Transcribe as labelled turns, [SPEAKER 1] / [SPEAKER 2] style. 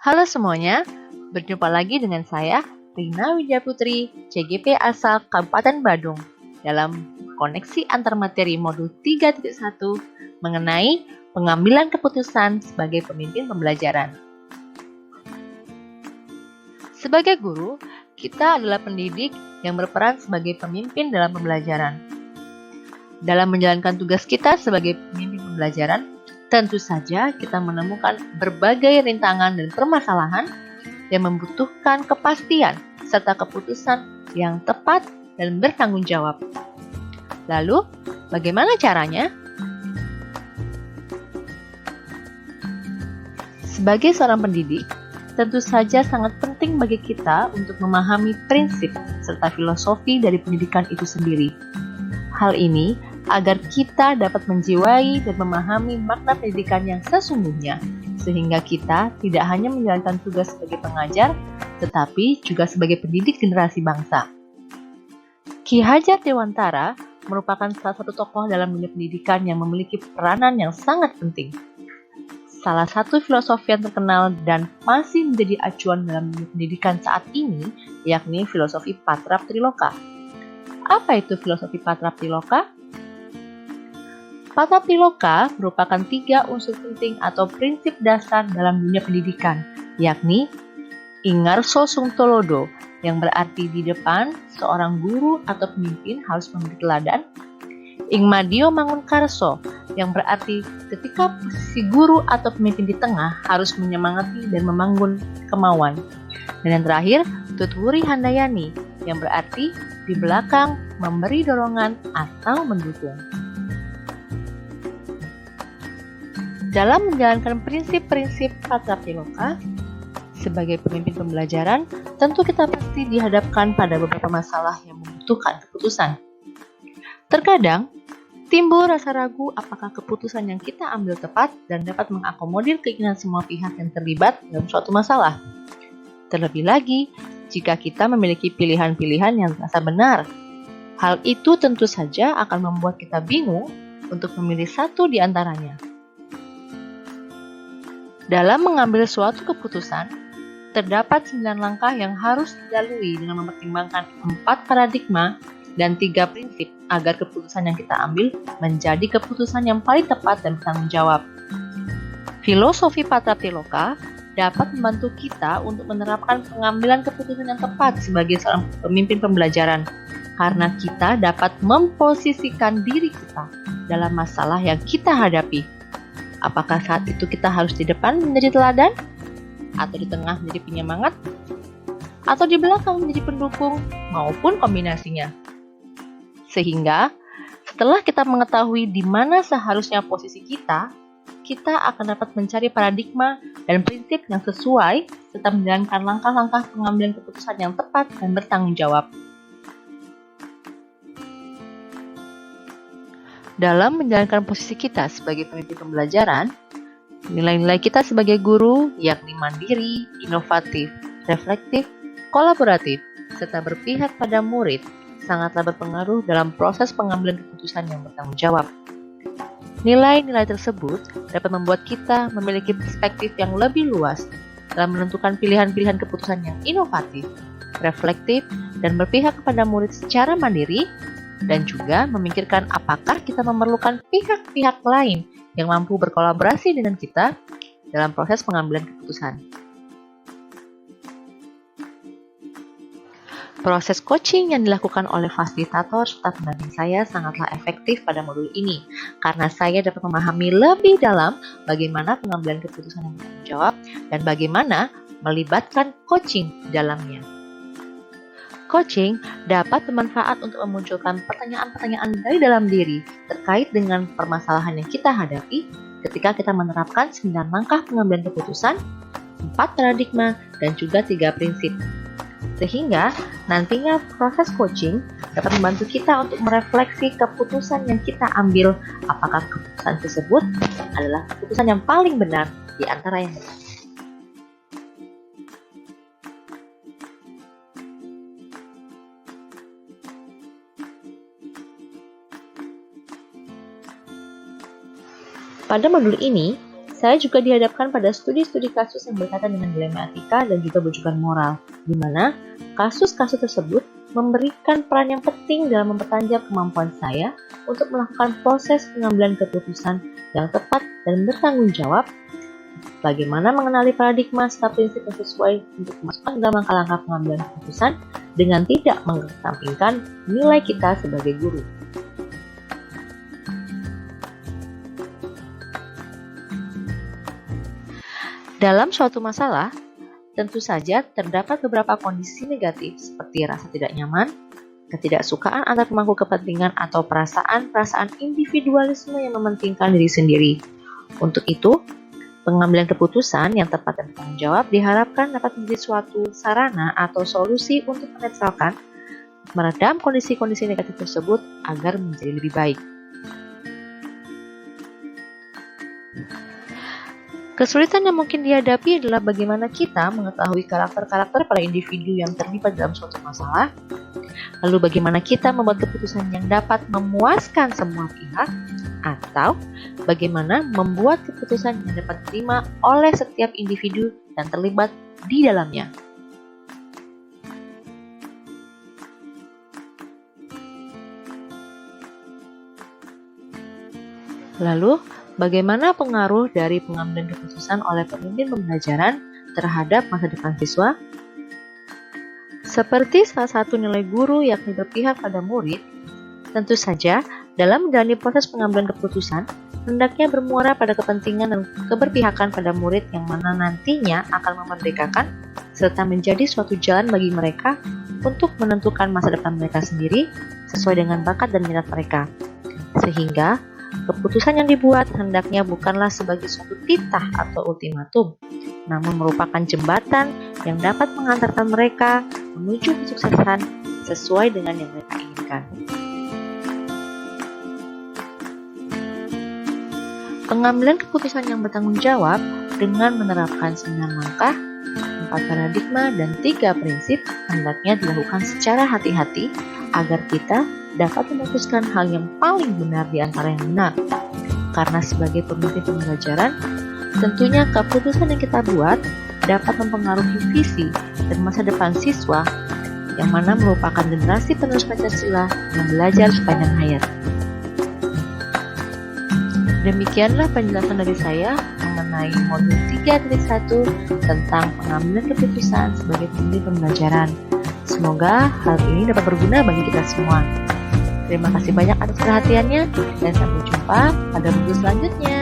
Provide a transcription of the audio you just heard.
[SPEAKER 1] Halo semuanya, berjumpa lagi dengan saya, Rina Widyaputri, CGP asal Kabupaten Badung, dalam koneksi antar materi modul 3.1 mengenai pengambilan keputusan sebagai pemimpin pembelajaran. Sebagai guru, kita adalah pendidik yang berperan sebagai pemimpin dalam pembelajaran. Dalam menjalankan tugas kita sebagai pemimpin pembelajaran, tentu saja kita menemukan berbagai rintangan dan permasalahan yang membutuhkan kepastian serta keputusan yang tepat dan bertanggung jawab. Lalu, bagaimana caranya? Sebagai seorang pendidik, tentu saja sangat penting bagi kita untuk memahami prinsip serta filosofi dari pendidikan itu sendiri. Hal ini agar kita dapat menjiwai dan memahami makna pendidikan yang sesungguhnya, sehingga kita tidak hanya menjalankan tugas sebagai pengajar, tetapi juga sebagai pendidik generasi bangsa. Ki Hajar Dewantara merupakan salah satu tokoh dalam dunia pendidikan yang memiliki peranan yang sangat penting. Salah satu filosofi yang terkenal dan masih menjadi acuan dalam dunia pendidikan saat ini, yakni filosofi Patraptiloka. Apa itu filosofi Patraptiloka? Patraptiloka merupakan 3 unsur penting atau prinsip dasar dalam dunia pendidikan, yakni Ingarso Sungtolodo, yang berarti di depan seorang guru atau pemimpin harus memberi teladan, Ingmadio Mangunkarso, yang berarti ketika posisi guru atau pemimpin di tengah harus menyemangati dan membangun kemauan, dan yang terakhir Tutwuri Handayani, yang berarti di belakang memberi dorongan atau mendukung. Dalam menjalankan prinsip-prinsip Patraptiloka, sebagai pemimpin pembelajaran, tentu kita pasti dihadapkan pada beberapa masalah yang membutuhkan keputusan. Terkadang, timbul rasa ragu apakah keputusan yang kita ambil tepat dan dapat mengakomodir keinginan semua pihak yang terlibat dalam suatu masalah. Terlebih lagi, jika kita memiliki pilihan-pilihan yang terasa benar, hal itu tentu saja akan membuat kita bingung untuk memilih satu di antaranya. Dalam mengambil suatu keputusan, terdapat 9 langkah yang harus dilalui dengan mempertimbangkan 4 paradigma dan 3 prinsip agar keputusan yang kita ambil menjadi keputusan yang paling tepat dan bertanggung jawab. Filosofi Patraptiloka dapat membantu kita untuk menerapkan pengambilan keputusan yang tepat sebagai seorang pemimpin pembelajaran, karena kita dapat memposisikan diri kita dalam masalah yang kita hadapi. Apakah saat itu kita harus di depan menjadi teladan? Atau di tengah menjadi penyemangat? Atau di belakang menjadi pendukung? Maupun kombinasinya. Sehingga, setelah kita mengetahui di mana seharusnya posisi kita akan dapat mencari paradigma dan prinsip yang sesuai serta menjalankan langkah-langkah pengambilan keputusan yang tepat dan bertanggung jawab. Dalam menjalankan posisi kita sebagai pemimpin pembelajaran, nilai-nilai kita sebagai guru yakni mandiri, inovatif, reflektif, kolaboratif, serta berpihak pada murid sangatlah berpengaruh dalam proses pengambilan keputusan yang bertanggung jawab. Nilai-nilai tersebut dapat membuat kita memiliki perspektif yang lebih luas dalam menentukan pilihan-pilihan keputusan yang inovatif, reflektif, dan berpihak kepada murid secara mandiri, dan juga memikirkan apakah kita memerlukan pihak-pihak lain yang mampu berkolaborasi dengan kita dalam proses pengambilan keputusan. Proses coaching yang dilakukan oleh fasilitator serta pendamping saya sangatlah efektif pada modul ini, karena saya dapat memahami lebih dalam bagaimana pengambilan keputusan yang bertanggung jawab dan bagaimana melibatkan coaching di dalamnya. Coaching dapat bermanfaat untuk memunculkan pertanyaan-pertanyaan dari dalam diri terkait dengan permasalahan yang kita hadapi ketika kita menerapkan 9 langkah pengambilan keputusan, 4 paradigma, dan juga 3 prinsip. Sehingga nantinya proses coaching dapat membantu kita untuk merefleksi keputusan yang kita ambil, apakah keputusan tersebut adalah keputusan yang paling benar di antara yang lain. Pada modul ini, Saya juga dihadapkan pada studi-studi kasus yang berkaitan dengan dilema etika dan juga bujukan moral, di mana kasus-kasus tersebut memberikan peran yang penting dalam mempertajam kemampuan saya untuk melakukan proses pengambilan keputusan yang tepat dan bertanggung jawab, bagaimana mengenali paradigma serta prinsip yang sesuai untuk memasukkan dalam langkah-langkah pengambilan keputusan dengan tidak mengesampingkan nilai kita sebagai guru. Dalam suatu masalah, tentu saja terdapat beberapa kondisi negatif seperti rasa tidak nyaman, ketidaksukaan antar pemangku kepentingan atau perasaan-perasaan individualisme yang mementingkan diri sendiri. Untuk itu, pengambilan keputusan yang tepat dan bertanggung jawab diharapkan dapat menjadi suatu sarana atau solusi untuk menetralkan, meredam kondisi-kondisi negatif tersebut agar menjadi lebih baik. Kesulitan yang mungkin dihadapi adalah bagaimana kita mengetahui karakter-karakter para individu yang terlibat dalam suatu masalah, lalu bagaimana kita membuat keputusan yang dapat memuaskan semua pihak, atau bagaimana membuat keputusan yang dapat diterima oleh setiap individu dan terlibat di dalamnya. Lalu, bagaimana pengaruh dari pengambilan keputusan oleh pemimpin pembelajaran terhadap masa depan siswa? Seperti salah satu nilai guru yakni berpihak pada murid, tentu saja dalam menjalani proses pengambilan keputusan, hendaknya bermuara pada kepentingan dan keberpihakan pada murid yang mana nantinya akan memerdekakan serta menjadi suatu jalan bagi mereka untuk menentukan masa depan mereka sendiri sesuai dengan bakat dan minat mereka. Sehingga, keputusan yang dibuat hendaknya bukanlah sebagai suatu titah atau ultimatum, namun merupakan jembatan yang dapat mengantarkan mereka menuju kesuksesan sesuai dengan yang mereka inginkan. Pengambilan keputusan yang bertanggung jawab dengan menerapkan 9 langkah, 4 paradigma, dan 3 prinsip hendaknya dilakukan secara hati-hati agar kita dapat memutuskan hal yang paling benar di antara yang benar. Karena sebagai pemimpin pembelajaran, tentunya keputusan yang kita buat dapat mempengaruhi visi dan masa depan siswa yang mana merupakan generasi penerus Pancasila yang belajar sepanjang hayat. Demikianlah penjelasan dari saya mengenai modul 3.1 tentang pengambilan keputusan sebagai pemimpin pembelajaran. Semoga hal ini dapat berguna bagi kita semua. Terima kasih banyak atas perhatiannya dan sampai jumpa pada video selanjutnya.